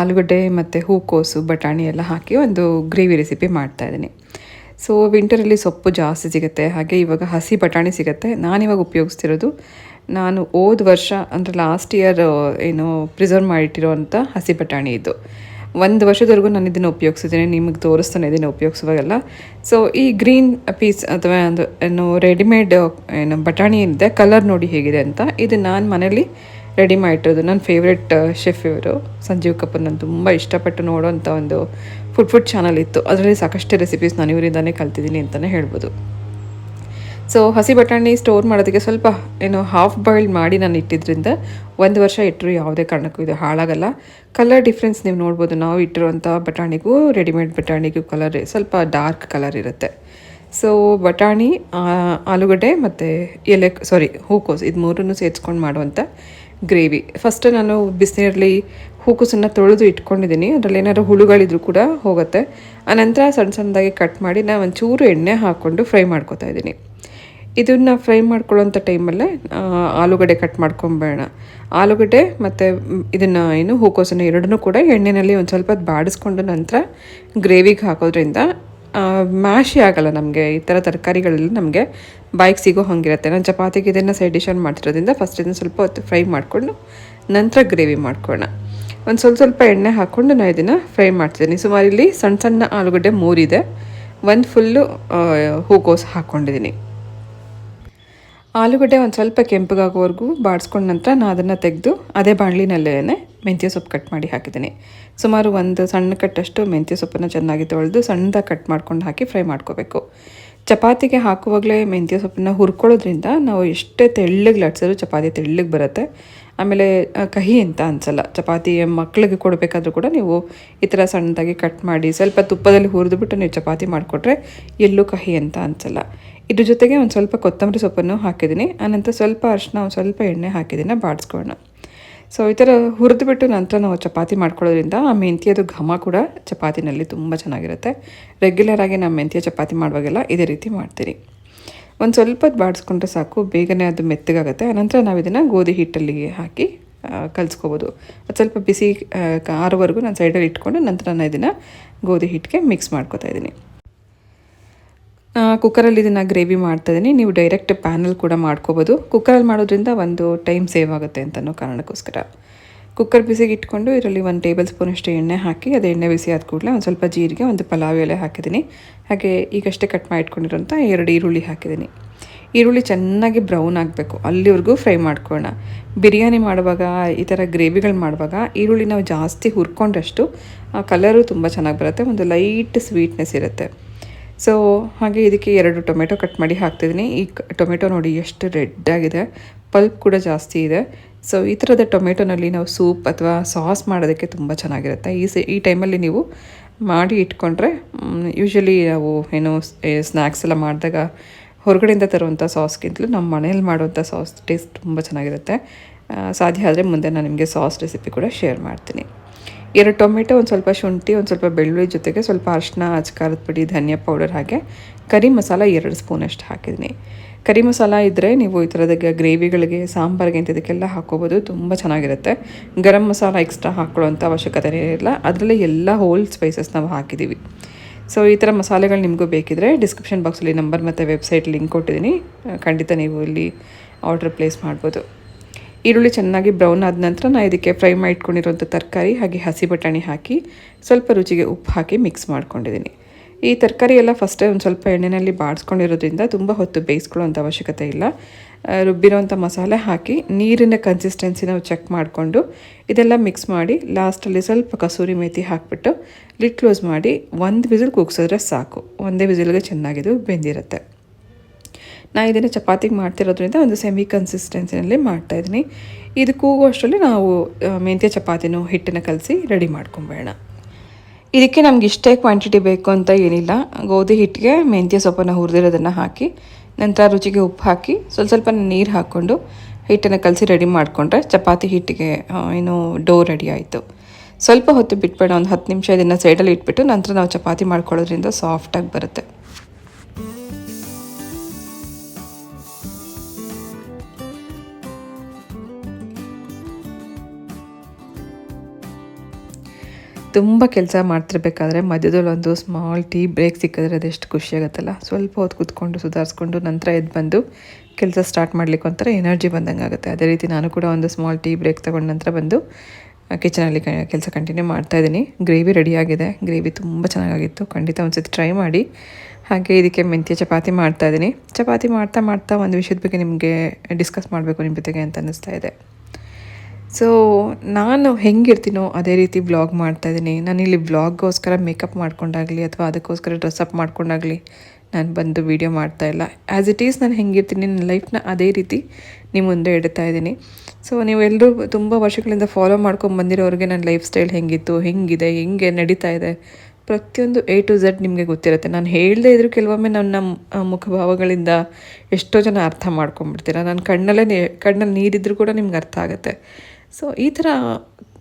ಆಲೂಗಡ್ಡೆ ಮತ್ತು ಹೂಕೋಸು, ಬಟಾಣಿ ಎಲ್ಲ ಹಾಕಿ ಒಂದು ಗ್ರೇವಿ ರೆಸಿಪಿ ಮಾಡ್ತಾ ಇದ್ದೀನಿ. ಸೊ ವಿಂಟರಲ್ಲಿ ಸೊಪ್ಪು ಜಾಸ್ತಿ ಸಿಗುತ್ತೆ, ಹಾಗೆ ಇವಾಗ ಹಸಿ ಬಟಾಣಿ ಸಿಗುತ್ತೆ. ನಾನಿವಾಗ ಉಪಯೋಗಿಸ್ತಿರೋದು ಹೋದ ವರ್ಷ ಅಂದರೆ ಲಾಸ್ಟ್ ಇಯರ್ ಏನು ಪ್ರಿಸರ್ವ್ ಮಾಡಿಟ್ಟಿರೋ ಅಂಥ ಹಸಿ ಬಟಾಣಿ ಇದು. 1 ವರ್ಷದವರೆಗೂ ನಾನು ಇದನ್ನು ಉಪಯೋಗಿಸಿದ್ದೀನಿ, ನಿಮಗೆ ತೋರಿಸ್ತಾನೆ ಇದನ್ನು ಉಪಯೋಗಿಸುವಾಗೆಲ್ಲ. ಸೊ ಈ ಗ್ರೀನ್ ಪೀಸ್ ಅಥವಾ ಏನು ರೆಡಿಮೇಡ್ ಏನು ಬಟಾಣಿ ಏನಿದೆ, ಕಲರ್ ನೋಡಿ ಹೇಗಿದೆ ಅಂತ, ಇದು ನಾನು ಮನೇಲಿ ರೆಡಿ ಮಾಡಿರೋದು. ನನ್ನ ಫೇವ್ರೆಟ್ ಶೆಫ್ ಇವರು ಸಂಜೀವ್ ಕಪೂರ್. ನಾನು ತುಂಬ ಇಷ್ಟಪಟ್ಟು ನೋಡೋವಂಥ ಒಂದು ಫುಡ್ ಚಾನಲ್ ಇತ್ತು, ಅದರಲ್ಲಿ ಸಾಕಷ್ಟು ರೆಸಿಪೀಸ್ ನಾನು ಇವರಿಂದಾನೇ ಕಲ್ತಿದ್ದೀನಿ ಅಂತಲೇ ಹೇಳ್ಬೋದು. ಸೊ ಹಸಿ ಬಟಾಣಿ ಸ್ಟೋರ್ ಮಾಡೋದಕ್ಕೆ ಸ್ವಲ್ಪ ಹಾಫ್ ಬಾಯ್ಲ್ಡ್ ಮಾಡಿ ನಾನು ಇಟ್ಟಿದ್ದರಿಂದ 1 ವರ್ಷ ಇಟ್ಟರು ಯಾವುದೇ ಕಾರಣಕ್ಕೂ ಇದು ಹಾಳಾಗಲ್ಲ. ಕಲರ್ ಡಿಫ್ರೆನ್ಸ್ ನೀವು ನೋಡ್ಬೋದು, ನಾವು ಇಟ್ಟಿರುವಂಥ ಬಟಾಣಿಗೂ ರೆಡಿಮೇಡ್ ಬಟಾಣಿಗೂ ಕಲರ್ ಸ್ವಲ್ಪ ಡಾರ್ಕ್ ಕಲರ್ ಇರುತ್ತೆ. ಸೊ ಬಟಾಣಿ, ಆಲೂಗಡ್ಡೆ ಮತ್ತು ಹೂಕೋಸು, ಇದು 3 ಸೇರಿಸ್ಕೊಂಡು ಮಾಡುವಂಥ ಗ್ರೇವಿ. ಫಸ್ಟ್ ನಾನು ಬಿಸಿನೀರಲ್ಲಿ ಹೂಕೋಸನ್ನು ತೊಳೆದು ಇಟ್ಕೊಂಡಿದ್ದೀನಿ, ಅದರಲ್ಲಿ ಏನಾದ್ರು ಹುಳುಗಳಿದ್ರೂ ಕೂಡ ಹೋಗುತ್ತೆ. ಆನಂತರ ಸಣ್ಣದಾಗಿ ಕಟ್ ಮಾಡಿ ನಾನು ಒಂಚೂರು ಎಣ್ಣೆ ಹಾಕ್ಕೊಂಡು ಫ್ರೈ ಮಾಡ್ಕೊತಾ ಇದ್ದೀನಿ. ಇದನ್ನು ಫ್ರೈ ಮಾಡ್ಕೊಳ್ಳೋಂಥ ಟೈಮಲ್ಲೇ ಆಲೂಗಡ್ಡೆ ಕಟ್ ಮಾಡ್ಕೊಂಬೇಡ. ಆಲೂಗಡ್ಡೆ ಮತ್ತು ಇದನ್ನು ಏನು ಹೂಕೋಸನ್ನು ಎರಡನ್ನೂ ಕೂಡ ಎಣ್ಣೆಯಲ್ಲಿ ಒಂದು ಸ್ವಲ್ಪ ಬಾಡಿಸ್ಕೊಂಡು ನಂತರ ಗ್ರೇವಿಗೆ ಹಾಕೋದ್ರಿಂದ ಮ್ಯಾಶಿ ಆಗೋಲ್ಲ. ನಮಗೆ ಈ ಥರ ತರಕಾರಿಗಳಲ್ಲಿ ನಮಗೆ ಬಾಯಿಗೆ ಸಿಗೋ ಹಂಗಿರುತ್ತೆ. ನಾನು ಚಪಾತಿಗೆ ಇದನ್ನು ಸೈಡ್ ಡಿಶಲ್ಲಿ ಮಾಡ್ತಿರೋದ್ರಿಂದ ಫಸ್ಟ್ ಇದನ್ನು ಸ್ವಲ್ಪ ಹೊತ್ತು ಫ್ರೈ ಮಾಡಿಕೊಂಡು ನಂತರ ಗ್ರೇವಿ ಮಾಡ್ಕೊಳ್ಳೋಣ. ಒಂದು ಸ್ವಲ್ಪ ಎಣ್ಣೆ ಹಾಕ್ಕೊಂಡು ನಾನು ಇದನ್ನು ಫ್ರೈ ಮಾಡ್ತಿದ್ದೀನಿ. ಸುಮಾರು ಇಲ್ಲಿ ಸಣ್ಣ ಸಣ್ಣ ಆಲೂಗಡ್ಡೆ 3 ಇದೆ, ಒಂದು ಫುಲ್ಲು ಹೂಕೋಸು ಹಾಕ್ಕೊಂಡಿದ್ದೀನಿ. ಆಲೂಗಡ್ಡೆ ಒಂದು ಸ್ವಲ್ಪ ಕೆಂಪಗಾಗೋವರೆಗೂ ಬಾಡಿಸ್ಕೊಂಡ ನಂತರ ನಾನು ಅದನ್ನು ತೆಗೆದು ಅದೇ ಬಾಣಲಿನಲ್ಲೇ ಮೆಂತ್ಯ ಸೊಪ್ಪು ಕಟ್ ಮಾಡಿ ಹಾಕಿದ್ದೀನಿ. ಸುಮಾರು ಒಂದು ಸಣ್ಣ ಕಟ್ಟಷ್ಟು ಮೆಂತ್ಯ ಸೊಪ್ಪನ್ನು ಚೆನ್ನಾಗಿ ತೊಳೆದು ಸಣ್ಣದಾಗಿ ಕಟ್ ಮಾಡ್ಕೊಂಡು ಹಾಕಿ ಫ್ರೈ ಮಾಡ್ಕೋಬೇಕು. ಚಪಾತಿಗೆ ಹಾಕುವಾಗಲೇ ಮೆಂತ್ಯ ಸೊಪ್ಪನ್ನು ಹುರ್ಕೊಳ್ಳೋದ್ರಿಂದ ನಾವು ಎಷ್ಟೇ ತೆಳ್ಳಗೆ ಲಟ್ಸಿದ್ರು ಚಪಾತಿ ತೆಳ್ಳಗೆ ಬರುತ್ತೆ. ಆಮೇಲೆ ಕಹಿ ಅಂತ ಅನಿಸಲ್ಲ. ಚಪಾತಿ ಮಕ್ಕಳಿಗೆ ಕೊಡಬೇಕಾದ್ರೂ ಕೂಡ ನೀವು ಈ ಥರ ಸಣ್ಣದಾಗಿ ಕಟ್ ಮಾಡಿ ಸ್ವಲ್ಪ ತುಪ್ಪದಲ್ಲಿ ಹುರಿದುಬಿಟ್ಟು ನೀವು ಚಪಾತಿ ಮಾಡಿಕೊಟ್ರೆ ಎಲ್ಲೂ ಕಹಿ ಅಂತ ಅನಿಸಲ್ಲ. ಇದ್ರ ಜೊತೆಗೆ ಒಂದು ಸ್ವಲ್ಪ ಕೊತ್ತಂಬರಿ ಸೊಪ್ಪನ್ನು ಹಾಕಿದ್ದೀನಿ. ಆನಂತರ ಸ್ವಲ್ಪ ಅರಿಶಿನ, ಒಂದು ಸ್ವಲ್ಪ ಎಣ್ಣೆ ಹಾಕಿದ್ದೀನಿ, ಬಾಡಿಸ್ಕೊಳ್ಳೋಣ. ಸೊ ಈ ಥರ ಹುರಿದುಬಿಟ್ಟು ನಂತರ ನಾವು ಚಪಾತಿ ಮಾಡ್ಕೊಳ್ಳೋದ್ರಿಂದ ಆ ಮೆಂತ್ಯದು ಘಮ ಕೂಡ ಚಪಾತಿನಲ್ಲಿ ತುಂಬ ಚೆನ್ನಾಗಿರುತ್ತೆ. ರೆಗ್ಯುಲರಾಗಿ ನಾವು ಮೆಂತ್ಯ ಚಪಾತಿ ಮಾಡುವಾಗೆಲ್ಲ ಇದೇ ರೀತಿ ಮಾಡ್ತೀರಿ. ಒಂದು ಸ್ವಲ್ಪ ಹೊತ್ತು ಬಾಡಿಸ್ಕೊಂಡ್ರೆ ಸಾಕು, ಬೇಗನೆ ಅದು ಮೆತ್ತಗಾಗುತ್ತೆ. ಆನಂತರ ನಾವು ಇದನ್ನು ಗೋಧಿ ಹಿಟ್ಟಲ್ಲಿ ಹಾಕಿ ಕಲಿಸ್ಕೋಬೋದು. ಅದು ಸ್ವಲ್ಪ ಬಿಸಿ ಆರೋವರೆಗೂ ನಾನು ಸೈಡಲ್ಲಿ ಇಟ್ಕೊಂಡು ನಂತರ ನಾನು ಇದನ್ನು ಗೋಧಿ ಹಿಟ್ಟಿಗೆ ಮಿಕ್ಸ್ ಮಾಡ್ಕೊತಾ ಇದ್ದೀನಿ. ಕುಕ್ಕರಲ್ಲಿ ಇದನ್ನು ಗ್ರೇವಿ ಮಾಡ್ತಾಯಿದ್ದೀನಿ. ನೀವು ಡೈರೆಕ್ಟ್ ಪ್ಯಾನಲ್ಲಿ ಕೂಡ ಮಾಡ್ಕೋಬೋದು. ಕುಕ್ಕರಲ್ಲಿ ಮಾಡೋದ್ರಿಂದ ಒಂದು ಟೈಮ್ ಸೇವ್ ಆಗುತ್ತೆ ಅಂತನೋ ಕಾರಣಕ್ಕೋಸ್ಕರ ಕುಕ್ಕರ್ ಬಿಸಿಗೆ ಇಟ್ಕೊಂಡು ಇದರಲ್ಲಿ 1 ಟೇಬಲ್ ಸ್ಪೂನಷ್ಟು ಎಣ್ಣೆ ಹಾಕಿ, ಅದು ಎಣ್ಣೆ ಬಿಸಿ ಆದ ಕೂಡಲೇ ಒಂದು ಸ್ವಲ್ಪ ಜೀರಿಗೆ, ಒಂದು ಪಲಾವ್ ಎಲೆ ಹಾಕಿದ್ದೀನಿ. ಹಾಗೆ ಈಗಷ್ಟೇ ಕಟ್ ಮಾಡಿ ಇಟ್ಕೊಂಡಿರೋಂಥ 2 ಈರುಳ್ಳಿ ಹಾಕಿದ್ದೀನಿ. ಈರುಳ್ಳಿ ಚೆನ್ನಾಗಿ ಬ್ರೌನ್ ಆಗಬೇಕು, ಅಲ್ಲಿವರೆಗೂ ಫ್ರೈ ಮಾಡ್ಕೊಳ್ಳೋಣ. ಬಿರಿಯಾನಿ ಮಾಡುವಾಗ, ಈ ಥರ ಗ್ರೇವಿಗಳು ಮಾಡುವಾಗ ಈರುಳ್ಳಿ ನಾವು ಜಾಸ್ತಿ ಹುರ್ಕೊಂಡಷ್ಟು ಕಲರು ತುಂಬ ಚೆನ್ನಾಗಿ ಬರುತ್ತೆ, ಒಂದು ಲೈಟ್ ಸ್ವೀಟ್ನೆಸ್ ಇರುತ್ತೆ. ಸೊ ಹಾಗೆ ಇದಕ್ಕೆ 2 ಟೊಮೆಟೊ ಕಟ್ ಮಾಡಿ ಹಾಕ್ತಿದ್ದೀನಿ. ಈ ಟೊಮೆಟೊ ನೋಡಿ ಎಷ್ಟು ರೆಡ್ ಆಗಿದೆ, ಪಲ್ಪ್ ಕೂಡ ಜಾಸ್ತಿ ಇದೆ. ಸೊ ಈ ಥರದ ಟೊಮೆಟೊನಲ್ಲಿ ನಾವು ಸೂಪ್ ಅಥವಾ ಸಾಸ್ ಮಾಡೋದಕ್ಕೆ ತುಂಬ ಚೆನ್ನಾಗಿರುತ್ತೆ. ಈ ಟೈಮಲ್ಲಿ ನೀವು ಮಾಡಿ ಇಟ್ಕೊಂಡ್ರೆ, ಯೂಶ್ವಲಿ ನಾವು ಏನು ಸ್ನ್ಯಾಕ್ಸ್ ಎಲ್ಲ ಮಾಡಿದಾಗ ಹೊರಗಡೆಯಿಂದ ತರುವಂಥ ಸಾಸ್ಗಿಂತಲೂ ನಮ್ಮ ಮನೇಲಿ ಮಾಡುವಂಥ ಸಾಸ್ ಟೇಸ್ಟ್ ತುಂಬ ಚೆನ್ನಾಗಿರುತ್ತೆ. ಸಾಧ್ಯ ಆದರೆ ಮುಂದೆ ನಾನು ನಿಮಗೆ ಸಾಸ್ ರೆಸಿಪಿ ಕೂಡ ಶೇರ್ ಮಾಡ್ತೀನಿ. 2 ಟೊಮೆಟೊ, ಒಂದು ಸ್ವಲ್ಪ ಶುಂಠಿ, ಒಂದು ಸ್ವಲ್ಪ ಬೆಳ್ಳುಳ್ಳಿ, ಜೊತೆಗೆ ಸ್ವಲ್ಪ ಅರಿಶಿನ, ಖಾರದ ಪುಡಿ, ಧನಿಯಾ ಪೌಡರ್, ಹಾಗೆ ಕರಿ ಮಸಾಲ 2 ಸ್ಪೂನಷ್ಟು ಹಾಕಿದ್ದೀನಿ. ಕರಿ ಮಸಾಲ ಇದ್ದರೆ ನೀವು ಈ ಥರದ ಗ್ರೇವಿಗಳಿಗೆ, ಸಾಂಬಾರಿಗೆ ಇಂಥದಕ್ಕೆಲ್ಲ ಹಾಕ್ಕೋಬೋದು, ತುಂಬ ಚೆನ್ನಾಗಿರುತ್ತೆ. ಗರಂ ಮಸಾಲ ಎಕ್ಸ್ಟ್ರಾ ಹಾಕ್ಕೊಳ್ಳೋಂಥ ಅವಶ್ಯಕತೆ ಇಲ್ಲ, ಅದರಲ್ಲೇ ಎಲ್ಲ ಹೋಲ್ ಸ್ಪೈಸಸ್ ನಾವು ಹಾಕಿದ್ದೀವಿ. ಸೊ ಈ ಥರ ಮಸಾಲೆಗಳು ನಿಮಗೂ ಬೇಕಿದ್ರೆ ಡಿಸ್ಕ್ರಿಪ್ಷನ್ ಬಾಕ್ಸಲ್ಲಿ ನಂಬರ್ ಮತ್ತು ವೆಬ್ಸೈಟ್ ಲಿಂಕ್ ಕೊಟ್ಟಿದ್ದೀನಿ, ಖಂಡಿತ ನೀವು ಇಲ್ಲಿ ಆರ್ಡ್ರ್ ಪ್ಲೇಸ್ ಮಾಡ್ಬೋದು. ಈರುಳ್ಳಿ ಚೆನ್ನಾಗಿ ಬ್ರೌನ್ ಆದ ನಂತರ ನಾನು ಇದಕ್ಕೆ ಫ್ರೈ ಮಾಡಿ ಇಟ್ಕೊಂಡಿರೋಂಥ ತರಕಾರಿ ಹಾಗೆ ಹಸಿ ಬಟಾಣಿ ಹಾಕಿ ಸ್ವಲ್ಪ ರುಚಿಗೆ ಉಪ್ಪು ಹಾಕಿ ಮಿಕ್ಸ್ ಮಾಡ್ಕೊಂಡಿದ್ದೀನಿ. ಈ ತರಕಾರಿ ಎಲ್ಲ ಫಸ್ಟೇ ಒಂದು ಸ್ವಲ್ಪ ಎಣ್ಣೆಯಲ್ಲಿ ಬಾಡಿಸ್ಕೊಂಡಿರೋದ್ರಿಂದ ತುಂಬ ಹೊತ್ತು ಬೇಯಿಸ್ಕೊಳ್ಳೋಂಥ ಅವಶ್ಯಕತೆ ಇಲ್ಲ. ರುಬ್ಬಿರೋಂಥ ಮಸಾಲೆ ಹಾಕಿ ನೀರಿನ ಕನ್ಸಿಸ್ಟೆನ್ಸಿ ನಾವು ಚೆಕ್ ಮಾಡಿಕೊಂಡು ಇದೆಲ್ಲ ಮಿಕ್ಸ್ ಮಾಡಿ ಲಾಸ್ಟಲ್ಲಿ ಸ್ವಲ್ಪ ಕಸೂರಿ ಮೇಥಿ ಹಾಕಿಬಿಟ್ಟು ಲಿಡ್ ಕ್ಲೋಸ್ ಮಾಡಿ 1 ವಿಸಿಲ್ ಕೂಗಿಸಿದ್ರೆ ಸಾಕು. ಒಂದೇ ವಿಸಿಲ್ಗೆ ಚೆನ್ನಾಗಿದು ಬೆಂದಿರುತ್ತೆ. ನಾನು ಇದನ್ನು ಚಪಾತಿಗೆ ಮಾಡ್ತಿರೋದ್ರಿಂದ ಒಂದು ಸೆಮಿ ಕನ್ಸಿಸ್ಟೆನ್ಸಿನಲ್ಲಿ ಮಾಡ್ತಾಯಿದ್ದೀನಿ. ಇದು ಕೂಗೋ ಅಷ್ಟರಲ್ಲಿ ನಾವು ಮೆಂತ್ಯ ಚಪಾತಿನೂ ಹಿಟ್ಟನ್ನು ಕಲಸಿ ರೆಡಿ ಮಾಡ್ಕೊಂಬೇಡ. ಇದಕ್ಕೆ ನಮ್ಗೆ ಇಷ್ಟೇ ಕ್ವಾಂಟಿಟಿ ಬೇಕು ಅಂತ ಏನಿಲ್ಲ. ಗೋಧಿ ಹಿಟ್ಟಿಗೆ ಮೆಂತ್ಯ ಸೊಪ್ಪನ್ನು ಹುರಿದಿರೋದನ್ನು ಹಾಕಿ ನಂತರ ರುಚಿಗೆ ಉಪ್ಪು ಹಾಕಿ ಸ್ವಲ್ಪ ನೀರು ಹಾಕ್ಕೊಂಡು ಹಿಟ್ಟನ್ನು ಕಲಸಿ ರೆಡಿ ಮಾಡಿಕೊಂಡ್ರೆ ಚಪಾತಿ ಹಿಟ್ಟಿಗೆ ಏನು ಡೋ ರೆಡಿ ಆಯಿತು. ಸ್ವಲ್ಪ ಹೊತ್ತು ಬಿಟ್ಬೇಡ, ಒಂದು 10 ನಿಮಿಷ ಇದನ್ನು ಸೈಡಲ್ಲಿ ಇಟ್ಬಿಟ್ಟು ನಂತರ ನಾವು ಚಪಾತಿ ಮಾಡ್ಕೊಳ್ಳೋದ್ರಿಂದ ಸಾಫ್ಟಾಗಿ ಬರುತ್ತೆ. ತುಂಬ ಕೆಲಸ ಮಾಡ್ತಿರ್ಬೇಕಾದ್ರೆ ಮಧ್ಯದಲ್ಲಿ ಒಂದು ಸ್ಮಾಲ್ ಟೀ ಬ್ರೇಕ್ ಸಿಕ್ಕಿದ್ರೆ ಅದೆಷ್ಟು ಖುಷಿಯಾಗುತ್ತಲ್ಲ. ಸ್ವಲ್ಪ ಹೊತ್ತು ಕೂತ್ಕೊಂಡು ಸುಧಾರಿಸ್ಕೊಂಡು ನಂತರ ಎದ್ದು ಬಂದು ಕೆಲಸ ಸ್ಟಾರ್ಟ್ ಮಾಡಲಿಕ್ಕೆ ಒಂಥರ ಎನರ್ಜಿ ಬಂದಂಗೆ ಆಗುತ್ತೆ. ಅದೇ ರೀತಿ ನಾನು ಕೂಡ ಒಂದು ಸ್ಮಾಲ್ ಟೀ ಬ್ರೇಕ್ ತೊಗೊಂಡ ನಂತರ ಬಂದು ಕಿಚನಲ್ಲಿ ಕೆಲಸ ಕಂಟಿನ್ಯೂ ಮಾಡ್ತಾಯಿದ್ದೀನಿ. ಗ್ರೇವಿ ರೆಡಿಯಾಗಿದೆ. ಗ್ರೇವಿ ತುಂಬ ಚೆನ್ನಾಗಿತ್ತು, ಖಂಡಿತ ಒಂದು ಸತಿ ಟ್ರೈ ಮಾಡಿ. ಹಾಗೆ ಇದಕ್ಕೆ ಮೆಂತ್ಯ ಚಪಾತಿ ಮಾಡ್ತಾಯಿದ್ದೀನಿ. ಚಪಾತಿ ಮಾಡ್ತಾ ಒಂದು ವಿಷಯದ ಬಗ್ಗೆ ನಿಮಗೆ ಡಿಸ್ಕಸ್ ಮಾಡಬೇಕು ನಿಮ್ಮ ಜೊತೆಗೆ ಅಂತ ಅನ್ನಿಸ್ತಾ ಇದೆ. ಸೊ ನಾನು ಹೆಂಗಿರ್ತೀನೋ ಅದೇ ರೀತಿ ವ್ಲಾಗ್ ಮಾಡ್ತಾಯಿದ್ದೀನಿ. ನಾನಿಲ್ಲಿ ವ್ಲಾಗ್ಗೋಸ್ಕರ ಮೇಕಪ್ ಮಾಡ್ಕೊಂಡಾಗಲಿ ಅಥವಾ ಅದಕ್ಕೋಸ್ಕರ ಡ್ರೆಸ್ಅಪ್ ಮಾಡ್ಕೊಂಡಾಗಲಿ ನಾನು ಬಂದು ವೀಡಿಯೋ ಮಾಡ್ತಾಯಿಲ್ಲ. ಆ್ಯಸ್ ಇಟ್ ಈಸ್ ನಾನು ಹೆಂಗಿರ್ತೀನಿ ನನ್ನ ಲೈಫ್ನ ಅದೇ ರೀತಿ ನಿಮ್ಮ ಮುಂದೆ ಇಡ್ತಾ ಇದ್ದೀನಿ. ಸೊ ನೀವೆಲ್ಲರೂ ತುಂಬ ವರ್ಷಗಳಿಂದ ಫಾಲೋ ಮಾಡ್ಕೊಂಡು ಬಂದಿರೋರಿಗೆ ನನ್ನ ಲೈಫ್ ಸ್ಟೈಲ್ ಹೆಂಗಿತ್ತು, ಹೆಂಗಿದೆ, ಹೆಂಗೆ ನಡೀತಾ ಇದೆ, ಪ್ರತಿಯೊಂದು A to Z ನಿಮಗೆ ಗೊತ್ತಿರುತ್ತೆ. ನಾನು ಹೇಳದೇ ಇದ್ರೂ ಕೆಲವೊಮ್ಮೆ ನನ್ನ ಮುಖಭಾವಗಳಿಂದ ಎಷ್ಟೋ ಜನ ಅರ್ಥ ಮಾಡ್ಕೊಂಡ್ಬಿಡ್ತೀರ. ನನ್ನ ಕಣ್ಣಲ್ಲಿ ನೀರಿದ್ರೂ ಕೂಡ ನಿಮ್ಗೆ ಅರ್ಥ ಆಗುತ್ತೆ. ಸೊ ಈ ಥರ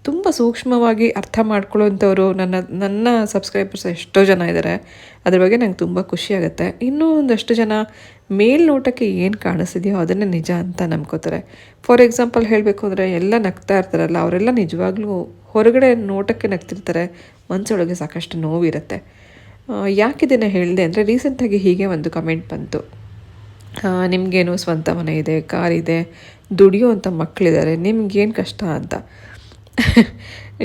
ತುಂಬ ಸೂಕ್ಷ್ಮವಾಗಿ ಅರ್ಥ ಮಾಡ್ಕೊಳ್ಳೋಂಥವ್ರು ನನ್ನ ಸಬ್ಸ್ಕ್ರೈಬರ್ಸ್ ಎಷ್ಟೋ ಜನ ಇದ್ದಾರೆ. ಅದ್ರ ಬಗ್ಗೆ ನಂಗೆ ತುಂಬ ಖುಷಿಯಾಗುತ್ತೆ. ಇನ್ನೂ ಒಂದಷ್ಟು ಜನ ಮೇಲ್ನೋಟಕ್ಕೆ ಏನು ಕಾಣಿಸ್ತಿದೆಯೋ ಅದನ್ನೇ ನಿಜ ಅಂತ ನಂಬ್ಕೋತಾರೆ. ಫಾರ್ ಎಕ್ಸಾಂಪಲ್ ಹೇಳಬೇಕು ಅಂದರೆ ಎಲ್ಲ ನಗ್ತಾ ಇರ್ತಾರಲ್ಲ, ಅವರೆಲ್ಲ ನಿಜವಾಗ್ಲೂ ಹೊರಗಡೆ ನೋಟಕ್ಕೆ ನಗ್ತಿರ್ತಾರೆ, ಮನಸ್ಸೊಳಗೆ ಸಾಕಷ್ಟು ನೋವಿರುತ್ತೆ. ಯಾಕಿದನ್ನು ಹೇಳಿದೆ ಅಂದರೆ ರೀಸೆಂಟಾಗಿ ಹೀಗೆ ಒಂದು ಕಮೆಂಟ್ ಬಂತು. ನಿಮಗೇನು ಸ್ವಂತ ಮನೆ ಇದೆ, ಕಾರಿದೆ, ದುಡಿಯೋವಂಥ ಮಕ್ಕಳಿದ್ದಾರೆ, ನಿಮ್ಗೇನು ಕಷ್ಟ ಅಂತ.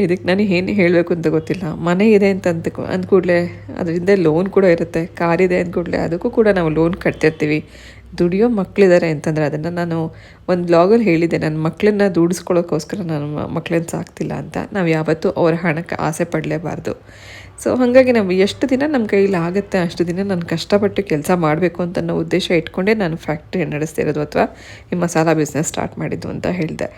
ಇದಕ್ಕೆ ನಾನು ಏನು ಹೇಳಬೇಕು ಅಂತ ಗೊತ್ತಿಲ್ಲ. ಮನೆ ಇದೆ ಅಂತ ಅಂದ್ಕೂಡಲೇ ಅದರಿಂದ ಲೋನ್ ಕೂಡ ಇರುತ್ತೆ, ಕಾರಿದೆ ಅಂದ್ಕೂಡಲೇ ಅದಕ್ಕೂ ಕೂಡ ನಾವು ಲೋನ್ ಕಟ್ತಿರ್ತೀವಿ. ದುಡಿಯೋ ಮಕ್ಕಳಿದ್ದಾರೆ ಅಂತಂದರೆ ಅದನ್ನು ನಾನು ಒಂದು ಬ್ಲಾಗಲ್ಲಿ ಹೇಳಿದ್ದೆ, ನನ್ನ ಮಕ್ಕಳನ್ನ ದುಡಿಸ್ಕೊಳ್ಳೋಕ್ಕೋಸ್ಕರ ನಾನು ಮಕ್ಕಳನ್ನ ಸಾಕ್ತಿಲ್ಲ ಅಂತ. ನಾವು ಯಾವತ್ತೂ ಅವ್ರ ಹಣಕ್ಕೆ ಆಸೆ ಪಡಲೇಬಾರ್ದು. ಸೊ ಹಾಗಾಗಿ ನಾವು ಎಷ್ಟು ದಿನ ನಮ್ಮ ಕೈಯಲ್ಲಿ ಆಗುತ್ತೆ ಅಷ್ಟು ದಿನ ನಾನು ಕಷ್ಟಪಟ್ಟು ಕೆಲಸ ಮಾಡಬೇಕು ಅಂತ ಅನ್ನೋ ಉದ್ದೇಶ ಇಟ್ಕೊಂಡೇ ನಾನು ಫ್ಯಾಕ್ಟ್ರಿ ನಡೆಸ್ತಿರೋದು ಅಥವಾ ಈ ಮಸಾಲ ಬಿಸ್ನೆಸ್ ಸ್ಟಾರ್ಟ್ ಮಾಡಿದ್ದು ಅಂತ ಹೇಳಿದೆ.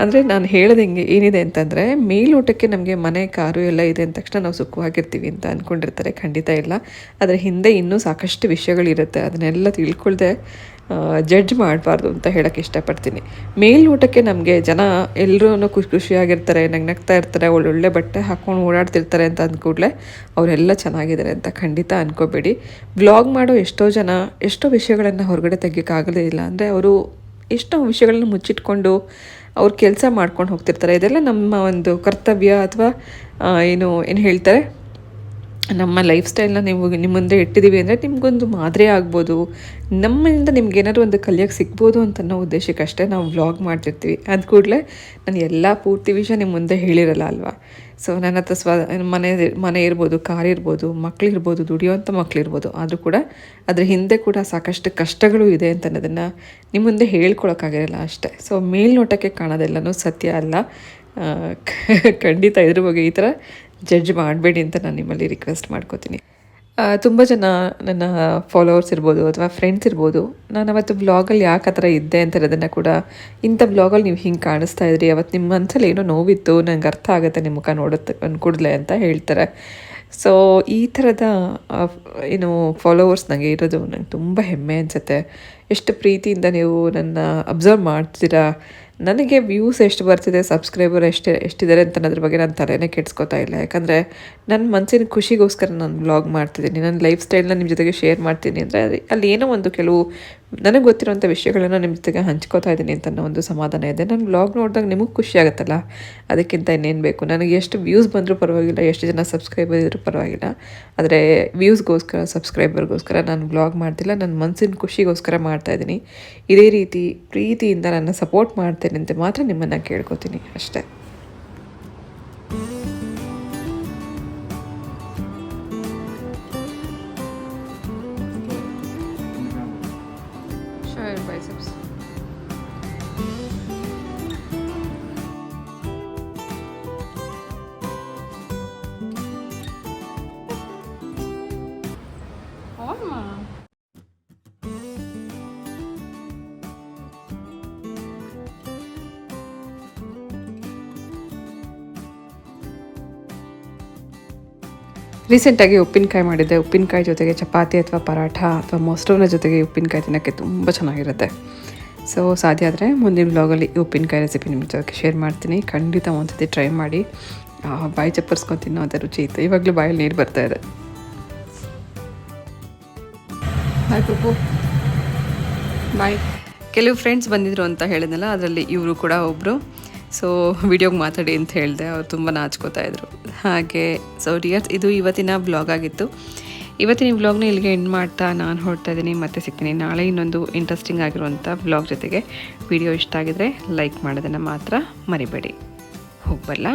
ಅಂದರೆ ನಾನು ಹೇಳೋದು ಏನಿದೆ ಅಂತಂದರೆ, ಮೇಲೋಟಕ್ಕೆ ನಮಗೆ ಮನೆ, ಕಾರು ಎಲ್ಲ ಇದೆ ಅಂದ ತಕ್ಷಣ ನಾವು ಸುಖವಾಗಿರ್ತೀವಿ ಅಂತ ಅಂದ್ಕೊಂಡಿರ್ತಾರೆ. ಖಂಡಿತ ಇಲ್ಲ. ಅದರ ಹಿಂದೆ ಇನ್ನೂ ಸಾಕಷ್ಟು ವಿಷಯಗಳಿರುತ್ತೆ. ಅದನ್ನೆಲ್ಲ ತಿಳ್ಕೊಳ್ದೆ ಜಡ್ಜ್ ಮಾಡಬಾರ್ದು ಅಂತ ಹೇಳೋಕ್ಕೆ ಇಷ್ಟಪಡ್ತೀನಿ. ಮೇಲ್ನೋಟಕ್ಕೆ ನಮಗೆ ಜನ ಎಲ್ಲರೂ ಖುಷಿಯಾಗಿರ್ತಾರೆ, ನಗ್ತಾ ಇರ್ತಾರೆ, ಒಳ್ಳೊಳ್ಳೆ ಬಟ್ಟೆ ಹಾಕ್ಕೊಂಡು ಓಡಾಡ್ತಿರ್ತಾರೆ ಅಂತ ಅಂದ್ಕೂಡಲೇ ಅವರೆಲ್ಲ ಚೆನ್ನಾಗಿದ್ದಾರೆ ಅಂತ ಖಂಡಿತ ಅಂದ್ಕೋಬೇಡಿ. ವ್ಲಾಗ್ ಮಾಡೋ ಎಷ್ಟೋ ಜನ ಎಷ್ಟೋ ವಿಷಯಗಳನ್ನು ಹೊರಗಡೆ ತೆಗಿಯೋಕ್ಕಾಗದೇ ಇಲ್ಲ. ಅಂದರೆ ಅವರು ಎಷ್ಟೋ ವಿಷಯಗಳನ್ನ ಮುಚ್ಚಿಟ್ಕೊಂಡು ಅವ್ರ ಕೆಲಸ ಮಾಡ್ಕೊಂಡು ಹೋಗ್ತಿರ್ತಾರೆ. ಇದೆಲ್ಲ ನಮ್ಮ ಒಂದು ಕರ್ತವ್ಯ ಅಥವಾ ಏನು ಹೇಳ್ತಾರೆ, ನಮ್ಮ ಲೈಫ್ ಸ್ಟೈಲ್ನ ನಿಮ್ಮ ಮುಂದೆ ಇಟ್ಟಿದ್ದೀವಿ ಅಂದರೆ ನಿಮಗೊಂದು ಮಾದರಿ ಆಗ್ಬೋದು, ನಮ್ಮಿಂದ ನಿಮ್ಗೇನಾದ್ರು ಒಂದು ಕಲಿಯೋಕ್ಕೆ ಸಿಗ್ಬೋದು ಅಂತ ಅನ್ನೋ ಉದ್ದೇಶಕ್ಕಷ್ಟೇ ನಾವು ವ್ಲಾಗ್ ಮಾಡ್ತಿರ್ತೀವಿ. ಅದು ಕೂಡಲೇ ನಾನು ಎಲ್ಲ ಪೂರ್ತಿ ವಿಷಯ ನಿಮ್ಮ ಮುಂದೆ ಹೇಳಿರಲ್ಲ ಅಲ್ವಾ. ಸೊ ನನ್ನ ಹತ್ರ ಮನೆ ಇರ್ಬೋದು, ಕಾರ್ ಇರ್ಬೋದು, ಮಕ್ಕಳಿರ್ಬೋದು, ದುಡಿಯೋವಂಥ ಮಕ್ಕಳಿರ್ಬೋದು, ಆದರೂ ಕೂಡ ಅದ್ರ ಹಿಂದೆ ಕೂಡ ಸಾಕಷ್ಟು ಕಷ್ಟಗಳು ಇದೆ ಅಂತ ಅನ್ನೋದನ್ನು ನಿಮ್ಮ ಮುಂದೆ ಹೇಳ್ಕೊಳಕ್ಕಾಗಿರಲ್ಲ ಅಷ್ಟೇ. ಸೊ ಮೇಲ್ನೋಟಕ್ಕೆ ಕಾಣೋದೆಲ್ಲನೂ ಸತ್ಯ ಅಲ್ಲ. ಖಂಡಿತ ಇದ್ರ ಬಗ್ಗೆ ಈ ಥರ ಜಡ್ಜ್ ಮಾಡಬೇಡಿ ಅಂತ ನಾನು ನಿಮ್ಮಲ್ಲಿ ರಿಕ್ವೆಸ್ಟ್ ಮಾಡ್ಕೋತೀನಿ. ತುಂಬ ಜನ ನನ್ನ ಫಾಲೋವರ್ಸ್ ಇರ್ಬೋದು ಅಥವಾ ಫ್ರೆಂಡ್ಸ್ ಇರ್ಬೋದು, ನಾನು ಅವತ್ತು ವ್ಲಾಗಲ್ಲಿ ಯಾಕೆ ಆ ಥರ ಇದ್ದೆ ಅಂತ ಅದನ್ನು ಕೂಡ, ಇಂಥ ವ್ಲಾಗಲ್ಲಿ ನೀವು ಹಿಂಗೆ ಕಾಣಿಸ್ತಾ ಇದ್ರಿ, ಅವತ್ತು ನಿಮ್ಮ ಮನಸ್ಸಲ್ಲಿ ಏನೋ ನೋವಿತ್ತು, ನಂಗೆ ಅರ್ಥ ಆಗುತ್ತೆ ನಿಮ್ಮ ಮುಖ ಕೂಡಲೇ ಅಂತ ಹೇಳ್ತಾರೆ. ಸೊ ಈ ಥರದ ಫಾಲೋವರ್ಸ್ ನನಗೆ ಇರೋದು ನಂಗೆ ತುಂಬ ಹೆಮ್ಮೆ ಅನಿಸುತ್ತೆ. ಎಷ್ಟು ಪ್ರೀತಿಯಿಂದ ನೀವು ನನ್ನ ಅಬ್ಸರ್ವ್ ಮಾಡ್ತೀರಾ. ನನಗೆ ವ್ಯೂಸ್ ಎಷ್ಟು ಬರ್ತಿದೆ, ಸಬ್ಸ್ಕ್ರೈಬರ್ ಎಷ್ಟಿದ್ದಾರೆ ಅಂತ ಅನ್ನೋದ್ರ ಬಗ್ಗೆ ನಾನು ತಲೆನೇ ಕೆಡ್ಸ್ಕೊತಾ ಇಲ್ಲ. ಯಾಕಂದರೆ ನನ್ನ ಮನಸ್ಸಿನ ಖುಷಿಗೋಸ್ಕರ ನಾನು ವ್ಲಾಗ್ ಮಾಡ್ತಿದ್ದೀನಿ, ನನ್ನ ಲೈಫ್ ಸ್ಟೈಲ್ನ ನಿಮ್ಮ ಜೊತೆಗೆ ಶೇರ್ ಮಾಡ್ತೀನಿ ಅಂದರೆ ಅಲ್ಲಿ ಏನೋ ಒಂದು ಕೆಲವು ನನಗೆ ಗೊತ್ತಿರೋಂಥ ವಿಷಯಗಳನ್ನು ನಿಮ್ಮ ಜೊತೆಗೆ ಹಂಚ್ಕೋತಾ ಇದ್ದೀನಿ ಅಂತ ಅನ್ನೋ ಒಂದು ಸಮಾಧಾನ ಇದೆ. ನಾನು ವ್ಲಾಗ್ ನೋಡಿದಾಗ ನಿಮಗೆ ಖುಷಿ ಆಗುತ್ತಲ್ಲ, ಅದಕ್ಕಿಂತ ಇನ್ನೇನು ಬೇಕು. ನನಗೆ ಎಷ್ಟು ವ್ಯೂಸ್ ಬಂದರೂ ಪರವಾಗಿಲ್ಲ, ಎಷ್ಟು ಜನ ಸಬ್ಸ್ಕ್ರೈಬರ್ ಇದ್ದರೂ ಪರವಾಗಿಲ್ಲ, ಆದರೆ ವ್ಯೂಸ್ಗೋಸ್ಕರ, ಸಬ್ಸ್ಕ್ರೈಬರ್ಗೋಸ್ಕರ ನಾನು ವ್ಲಾಗ್ ಮಾಡ್ತಿಲ್ಲ, ನನ್ನ ಮನಸ್ಸಿನ ಖುಷಿಗೋಸ್ಕರ ಮಾಡ್ತಾಯಿದ್ದೀನಿ. ಇದೇ ರೀತಿ ಪ್ರೀತಿಯಿಂದ ನನ್ನ ಸಪೋರ್ಟ್ ಮಾಡ್ತೇನೆ ಅಂತ ಮಾತ್ರ ನಿಮ್ಮನ್ನು ಕೇಳ್ಕೊತೀನಿ ಅಷ್ಟೇ. biceps. Olma. ರೀಸೆಂಟಾಗಿ ಉಪ್ಪಿನಕಾಯಿ ಮಾಡಿದ್ದೆ. ಉಪ್ಪಿನಕಾಯಿ ಜೊತೆಗೆ ಚಪಾತಿ ಅಥವಾ ಪರಾಠ ಅಥವಾ ಮೊಸರನ್ನ ಜೊತೆಗೆ ಉಪ್ಪಿನಕಾಯಿ ತಿನ್ನೋಕ್ಕೆ ತುಂಬ ಚೆನ್ನಾಗಿರುತ್ತೆ. ಸೊ ಸಾಧ್ಯ ಆದರೆ ಮುಂದಿನ ಬ್ಲಾಗಲ್ಲಿ ಉಪ್ಪಿನಕಾಯಿ ರೆಸಿಪಿ ನಿಮ್ಮ ಜೊತೆಗೆ ಶೇರ್ ಮಾಡ್ತೀನಿ. ಖಂಡಿತ ಒಂದ್ಸತಿ ಟ್ರೈ ಮಾಡಿ. ಬಾಯಿ ಚಪ್ಪರ್ಸ್ಕೊಂಡು ತಿನ್ನೋ ಅದೇ ರುಚಿ ಇತ್ತು. ಇವಾಗಲೂ ಬಾಯಲ್ಲಿ ನೀರು ಬರ್ತಾಯಿದೆ. ಬಾಯ್ ಪಪ್ಪು, ಬಾಯ್. ಕೆಲವು ಫ್ರೆಂಡ್ಸ್ ಬಂದಿದ್ರು ಅಂತ ಹೇಳಿದ್ನಲ್ಲ, ಅದರಲ್ಲಿ ಇವರು ಕೂಡ ಒಬ್ಬರು. ಸೊ ವಿಡಿಯೋಗೆ ಮಾತಾಡಿ ಅಂತ ಹೇಳಿದೆ, ಅವ್ರು ತುಂಬ ನಾಚ್ಕೋತಾ ಇದ್ರು. ಹಾಗೆ ಸೊ ಡಿಯರ್ಸ್, ಇದು ಇವತ್ತಿನ ಬ್ಲಾಗ್ ಆಗಿತ್ತು. ಇವತ್ತಿನ ಈ ವ್ಲಾಗ್ನ ಇಲ್ಲಿಗೆ ಎಂಡ್ ಮಾಡ್ತಾ ನಾನು ಹೊರಡ್ತಾ ಇದ್ದೀನಿ. ಮತ್ತೆ ಸಿಗ್ತೀನಿ ನಾಳೆ ಇನ್ನೊಂದು ಇಂಟ್ರೆಸ್ಟಿಂಗ್ ಆಗಿರುವಂಥ ವ್ಲಾಗ್ ಜೊತೆಗೆ. ವಿಡಿಯೋ ಇಷ್ಟ ಆಗಿದ್ರೆ ಲೈಕ್ ಮಾಡೋದನ್ನು ಮಾತ್ರ ಮರಿಬೇಡಿ. ಹೋಗ್ಬರಲ್ಲ.